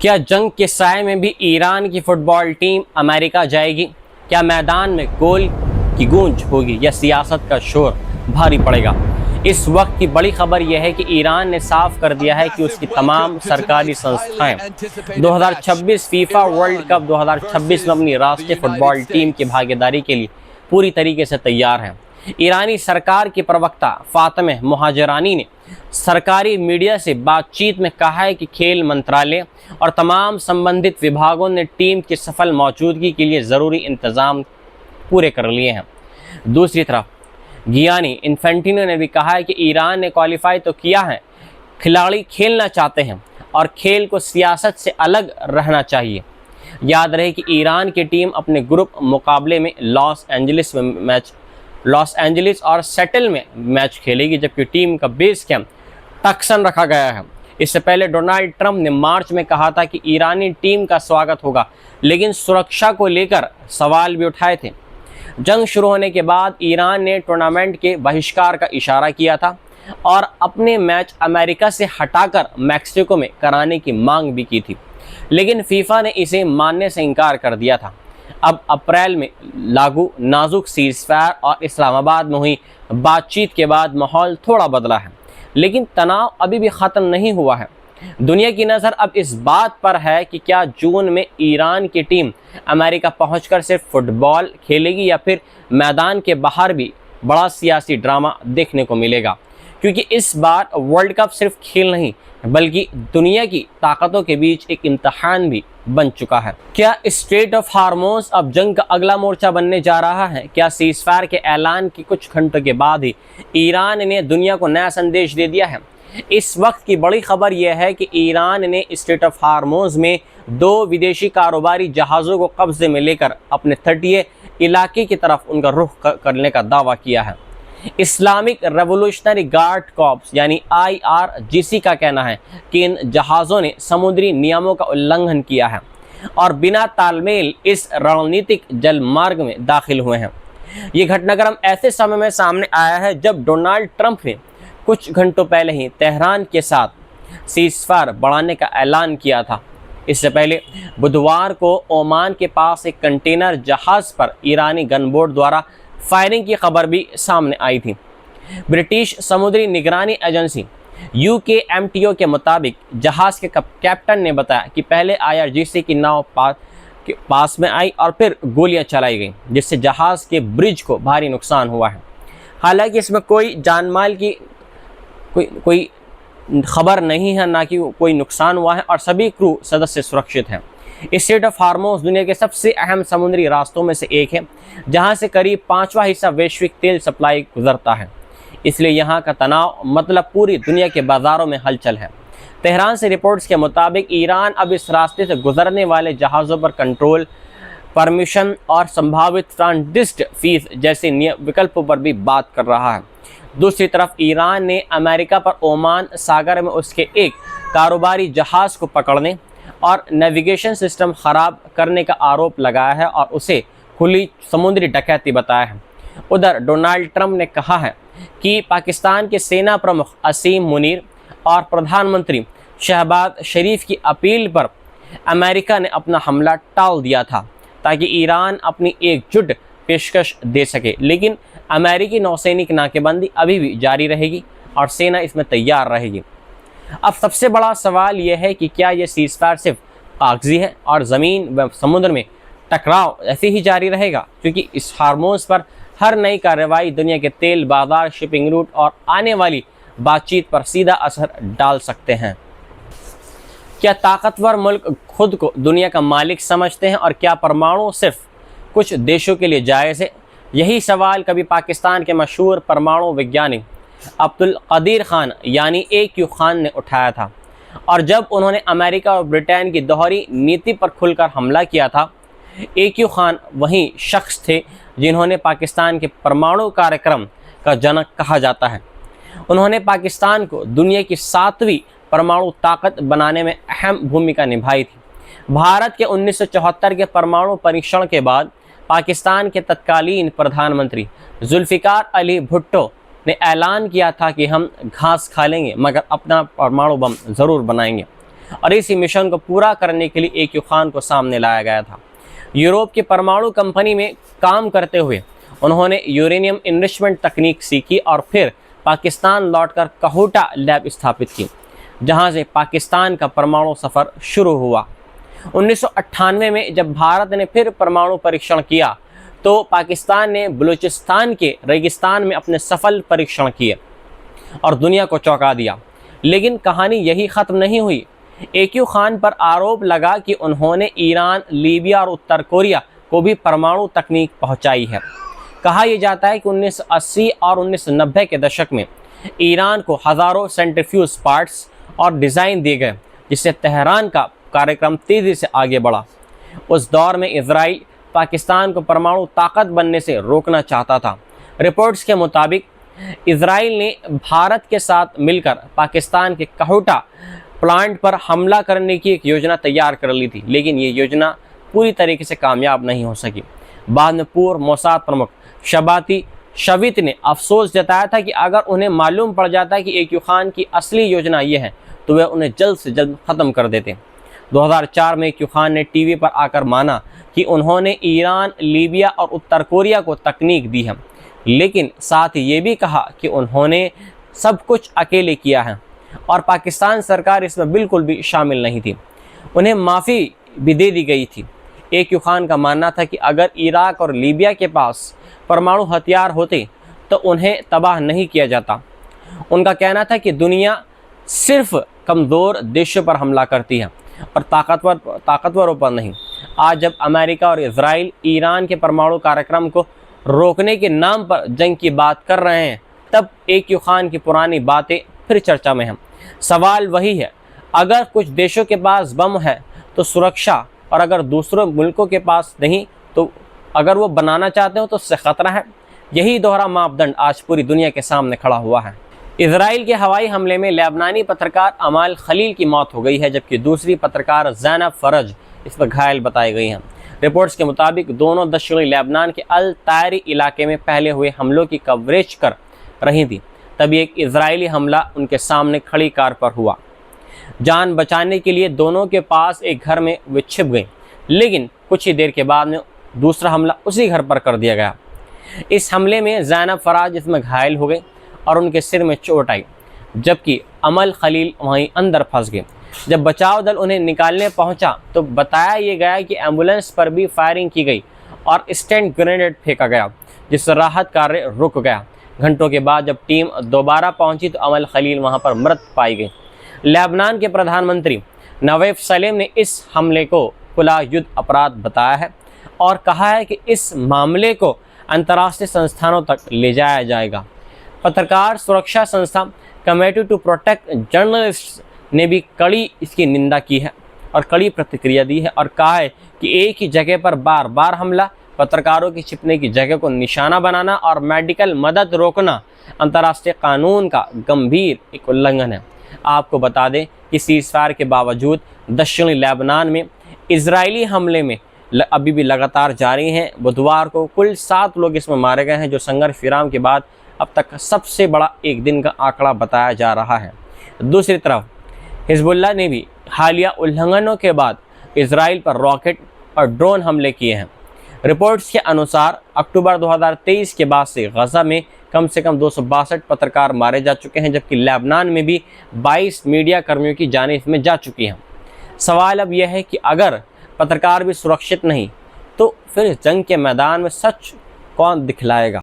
क्या जंग के साए में भी ईरान की फुटबॉल टीम अमेरिका जाएगी? क्या मैदान में गोल की गूंज होगी या सियासत का शोर भारी पड़ेगा? इस वक्त की बड़ी खबर यह है कि ईरान ने साफ कर दिया है कि उसकी तमाम सरकारी संस्थाएं 2026 फीफा वर्ल्ड कप 2026 में अपनी राष्ट्रीय फुटबॉल टीम की भागीदारी के लिए पूरी तरीके से तैयार हैं। ईरानी सरकार की प्रवक्ता फातिमा मुहाजिरानी ने सरकारी मीडिया से बातचीत में कहा है कि खेल मंत्रालय और तमाम संबंधित विभागों ने टीम की सफल मौजूदगी के लिए ज़रूरी इंतज़ाम पूरे कर लिए हैं। दूसरी तरफ गियानी इन्फेंटिनो ने भी कहा है कि ईरान ने क्वालिफाई तो किया है, खिलाड़ी खेलना चाहते हैं और खेल को सियासत से अलग रहना चाहिए। याद रहे कि ईरान की टीम अपने ग्रुप मुकाबले में लॉस एंजलिस और सेटल में मैच खेलेगी, जबकि टीम का बेस कैंप टक्सन रखा गया है। इससे पहले डोनाल्ड ट्रंप ने मार्च में कहा था कि ईरानी टीम का स्वागत होगा, लेकिन सुरक्षा को लेकर सवाल भी उठाए थे। जंग शुरू होने के बाद ईरान ने टूर्नामेंट के बहिष्कार का इशारा किया था और अपने मैच अमेरिका से हटाकर मैक्सिको में कराने की मांग भी की थी, लेकिन फीफा ने इसे मानने से इनकार कर दिया था। अब अप्रैल में लागू नाजुक सीज़फायर और इस्लामाबाद में हुई बातचीत के बाद माहौल थोड़ा बदला है, लेकिन तनाव अभी भी ख़त्म नहीं हुआ है। दुनिया की नज़र अब इस बात पर है कि क्या जून में ईरान की टीम अमेरिका पहुंचकर सिर्फ फुटबॉल खेलेगी या फिर मैदान के बाहर भी बड़ा सियासी ड्रामा देखने को मिलेगा, क्योंकि इस बार वर्ल्ड कप सिर्फ खेल नहीं बल्कि दुनिया की ताकतों के बीच एक इम्तहान भी बन चुका है। क्या स्ट्रेट ऑफ हार्मोज अब जंग का अगला मोर्चा बनने जा रहा है? क्या सीज़फायर के ऐलान के कुछ घंटों के बाद ही ईरान ने दुनिया को नया संदेश दे दिया है? इस वक्त की बड़ी खबर यह है कि ईरान ने स्ट्रेट ऑफ हार्मोज में 2 विदेशी कारोबारी जहाज़ों को कब्जे में लेकर अपने तटीय इलाके की तरफ उनका रुख करने का दावा किया है। इस्लामिक रेवोल्यूशनरी गार्ड कॉर्प्स यानी IRGC का कहना है कि इन जहाज़ों ने समुद्री नियमों का उल्लंघन किया है और बिना तालमेल इस रणनीतिक जलमार्ग में दाखिल हुए हैं। ये घटनाक्रम ऐसे समय में सामने आया है जब डोनाल्ड ट्रंप ने कुछ घंटों पहले ही तेहरान के साथ सीज़फायर बढ़ाने का ऐलान किया था। इससे पहले बुधवार को ओमान के पास एक कंटेनर जहाज़ पर ईरानी गनबोट द्वारा फायरिंग की खबर भी सामने आई थी। ब्रिटिश समुद्री निगरानी एजेंसी UKMTO के मुताबिक जहाज़ के कैप्टन ने बताया कि पहले IRGC की नाव के पास में आई और फिर गोलियां चलाई गईं, जिससे जहाज़ के ब्रिज को भारी नुकसान हुआ है। हालांकि इसमें कोई जानमाल की कोई खबर नहीं है, ना कि कोई नुकसान हुआ है और सभी क्रू सदस्य सुरक्षित हैं। स्ट्रेट ऑफ हार्मोज दुनिया के सबसे अहम समुद्री रास्तों में से एक है, जहां से करीब 5वां हिस्सा वैश्विक तेल सप्लाई गुजरता है। इसलिए यहां का तनाव मतलब पूरी दुनिया के बाज़ारों में हलचल है। तेहरान से रिपोर्ट्स के मुताबिक ईरान अब इस रास्ते से गुजरने वाले जहाज़ों पर कंट्रोल, परमिशन और संभावित ट्रांजिट फीस जैसे विकल्पों पर भी बात कर रहा है। दूसरी तरफ ईरान ने अमेरिका पर ओमान सागर में उसके एक कारोबारी जहाज़ को पकड़ने और नेविगेशन सिस्टम ख़राब करने का आरोप लगाया है और उसे खुली समुद्री डकैती बताया है। उधर डोनाल्ड ट्रंप ने कहा है कि पाकिस्तान के सेना प्रमुख असीम मुनीर और प्रधानमंत्री शहबाज शरीफ की अपील पर अमेरिका ने अपना हमला टाल दिया था ताकि ईरान अपनी एकजुट पेशकश दे सके, लेकिन अमेरिकी नौसैनिक नाकेबंदी अभी भी जारी रहेगी और सेना इसमें तैयार रहेगी। अब सबसे बड़ा सवाल यह है कि क्या यह सीज़फायर सिर्फ कागजी है और ज़मीन व समुद्र में टकराव ऐसे ही जारी रहेगा, क्योंकि इस हार्मोज पर हर नई कार्रवाई दुनिया के तेल बाजार, शिपिंग रूट और आने वाली बातचीत पर सीधा असर डाल सकते हैं। क्या ताकतवर मुल्क खुद को दुनिया का मालिक समझते हैं और क्या परमाणु सिर्फ कुछ देशों के लिए जायज़ है? यही सवाल कभी पाकिस्तान के मशहूर परमाणु वैज्ञानिक अब्दुल कदीर खान यानी AQ खान ने उठाया था, और जब उन्होंने अमेरिका और ब्रिटेन की दोहरी नीति पर खुलकर हमला किया था। AQ खान वही शख्स थे जिन्होंने पाकिस्तान के परमाणु कार्यक्रम का जनक कहा जाता है। उन्होंने पाकिस्तान को दुनिया की 7वीं परमाणु ताकत बनाने में अहम भूमिका निभाई थी। भारत के 1974 के परमाणु परीक्षण के बाद पाकिस्तान के तत्कालीन प्रधानमंत्री जुल्फ़िकार अली भुट्टो ने ऐलान किया था कि हम घास खा लेंगे मगर अपना परमाणु बम ज़रूर बनाएंगे। और इसी मिशन को पूरा करने के लिए AQ खान को सामने लाया गया था। यूरोप की परमाणु कंपनी में काम करते हुए उन्होंने यूरेनियम इनरिचमेंट तकनीक सीखी और फिर पाकिस्तान लौटकर कहूटा लैब स्थापित की, जहां से पाकिस्तान का परमाणु सफ़र शुरू हुआ। 1998 में जब भारत ने फिर परमाणु परीक्षण किया तो पाकिस्तान ने बलूचिस्तान के रेगिस्तान में अपने सफल परीक्षण किए और दुनिया को चौंका दिया। लेकिन कहानी यही ख़त्म नहीं हुई। AQ खान पर आरोप लगा कि उन्होंने ईरान, लीबिया और उत्तर कोरिया को भी परमाणु तकनीक पहुंचाई है। कहा यह जाता है कि 1980 और 1990 के दशक में ईरान को हज़ारों सेंट्रीफ्यूज पार्ट्स और डिज़ाइन दिए गए, जिससे तेहरान का कार्यक्रम तेज़ी से आगे बढ़ा। उस दौर में इजराइल पाकिस्तान को परमाणु ताकत बनने से रोकना चाहता था। रिपोर्ट्स के मुताबिक इजराइल ने भारत के साथ मिलकर पाकिस्तान के कहूटा प्लांट पर हमला करने की एक योजना तैयार कर ली थी, लेकिन ये योजना पूरी तरीके से कामयाब नहीं हो सकी। बाद में पूर्व मोसाद प्रमुख शबाती शवीत ने अफसोस जताया था कि अगर उन्हें मालूम पड़ जाता कि AQ खान की असली योजना ये है तो वे उन्हें जल्द से जल्द ख़त्म कर देते। 2004 में AQ खान ने टीवी पर आकर माना कि उन्होंने ईरान, लीबिया और उत्तर कोरिया को तकनीक दी है, लेकिन साथ ही ये भी कहा कि उन्होंने सब कुछ अकेले किया है और पाकिस्तान सरकार इसमें बिल्कुल भी शामिल नहीं थी। उन्हें माफ़ी भी दे दी गई थी। AQ खान का मानना था कि अगर इराक और लीबिया के पास परमाणु हथियार होते तो उन्हें तबाह नहीं किया जाता। उनका कहना था कि दुनिया सिर्फ कमज़ोर देशों पर हमला करती है और ताकतवरों पर नहीं। आज जब अमेरिका और इजराइल ईरान के परमाणु कार्यक्रम को रोकने के नाम पर जंग की बात कर रहे हैं, तब AQ खान की पुरानी बातें फिर चर्चा में हैं। सवाल वही है, अगर कुछ देशों के पास बम है तो सुरक्षा, और अगर दूसरों मुल्कों के पास नहीं तो अगर वो बनाना चाहते हो तो उससे ख़तरा है। यही दोहरा मापदंड आज पूरी दुनिया के सामने खड़ा हुआ है। इजराइल के हवाई हमले में लेबनानी पत्रकार अमाल खलील की मौत हो गई है, जबकि दूसरी पत्रकार ज़ैनब फ़रज इस पर घायल बताई गई हैं। रिपोर्ट्स के मुताबिक दोनों दक्षिणी लेबनान के अल तायरी इलाके में पहले हुए हमलों की कवरेज कर रही थी, तभी एक इजरायली हमला उनके सामने खड़ी कार पर हुआ। जान बचाने के लिए दोनों के पास एक घर में वे छिप गई, लेकिन कुछ ही देर के बाद में दूसरा हमला उसी घर पर कर दिया गया। इस हमले में ज़ैनब फ़राज इसमें घायल हो गए और उनके सिर में चोट आई, जबकि अमल खलील वहीं अंदर फंस गए। जब बचाव दल उन्हें निकालने पहुंचा तो बताया ये गया कि एम्बुलेंस पर भी फायरिंग की गई और स्टैंड ग्रेनेड फेंका गया, जिससे राहत कार्य रुक गया। घंटों के बाद जब टीम दोबारा पहुंची तो अमल खलील वहां पर मृत पाई गई। लेबनान के प्रधानमंत्री नवाफ सलेम ने इस हमले को खुला युद्ध अपराध बताया है और कहा है कि इस मामले को अंतर्राष्ट्रीय संस्थानों तक ले जाया जाएगा। पत्रकार सुरक्षा संस्था कमेटी टू प्रोटेक्ट जर्नलिस्ट ने भी कड़ी इसकी निंदा की है और कड़ी प्रतिक्रिया दी है और कहा है कि एक ही जगह पर बार बार हमला, पत्रकारों की छिपने की जगह को निशाना बनाना और मेडिकल मदद रोकना अंतर्राष्ट्रीय कानून का गंभीर एक उल्लंघन है। आपको बता दें कि सीज़फायर के बावजूद दक्षिणी लेबनान में इजरायली हमले में अभी भी लगातार जारी हैं। बुधवार को कुल 7 लोग इसमें मारे गए हैं, जो संघर्ष विराम के बाद अब तक सबसे बड़ा एक दिन का आंकड़ा बताया जा रहा है। दूसरी तरफ हिजबुल्लाह ने भी हालिया उल्लंघनों के बाद इजराइल पर रॉकेट और ड्रोन हमले किए हैं। रिपोर्ट्स के अनुसार अक्टूबर 2023 के बाद से गजा में कम से कम 262 पत्रकार मारे जा चुके हैं, जबकि लेबनान में भी 22 मीडिया कर्मियों की जानें इसमें जा चुकी हैं। सवाल अब यह है कि अगर पत्रकार भी सुरक्षित नहीं तो फिर जंग के मैदान में सच कौन दिखलाएगा।